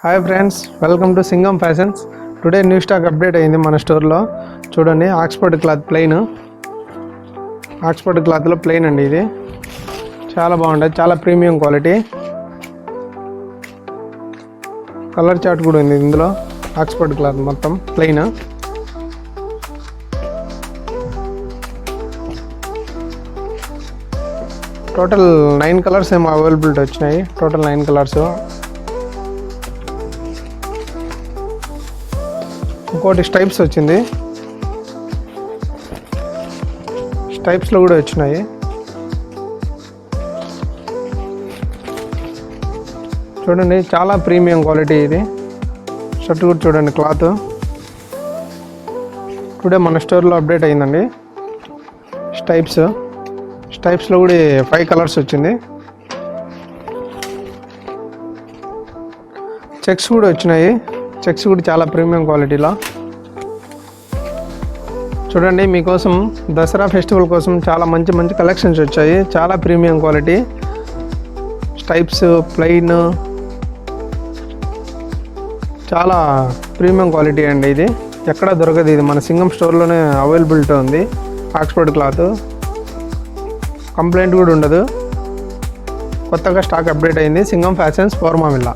Hi friends, welcome to Singam fashions. Today new stock update అయింది మన స్టోర్లో. చూడండి, ఆక్స్ఫర్డ్ క్లాత్ ప్లెయిన్, ఆక్స్ఫర్డ్ క్లాత్లో ప్లెయిన్ అండి. ఇది చాలా బాగుంటుంది, చాలా ప్రీమియం క్వాలిటీ. కలర్ చార్ట్ కూడా ఉంది ఇందులో. ఆక్స్ఫర్డ్ క్లాత్ మొత్తం ప్లెయిన్. టోటల్ 9 కలర్స్ ఏమో అవైలబిలిటీ వచ్చినాయి. Total 9 colours. ఇంకోటి స్టైప్స్ వచ్చింది, స్టైప్స్లో కూడా వచ్చినాయి. చూడండి, చాలా ప్రీమియం క్వాలిటీ ఇది. షర్ట్ కూడా చూడండి, క్లాత్. టుడే మన స్టోర్లో అప్డేట్ అయిందండి. స్టైప్స్లో కూడా 5 కలర్స్ వచ్చింది. చెక్స్ కూడా వచ్చినాయి. చెక్స్ కూడా చాలా ప్రీమియం క్వాలిటీలో. చూడండి, మీకోసం దసరా ఫెస్టివల్ కోసం చాలా మంచి మంచి కలెక్షన్స్ వచ్చాయి. చాలా ప్రీమియం క్వాలిటీ. స్టైప్స్, ప్లెయిన్, చాలా ప్రీమియం క్వాలిటీ అండి. ఇది ఎక్కడ దొరకదు. ఇది మన సింగం స్టోర్లోనే అవైలబిలిటీ ఉంది. ఆక్స్ఫర్డ్ క్లాత్, కంప్లైంట్ కూడా ఉండదు. కొత్తగా స్టాక్ అప్డేట్ అయింది. సింగం ఫ్యాషన్స్, ఫోర్మామిల్లా.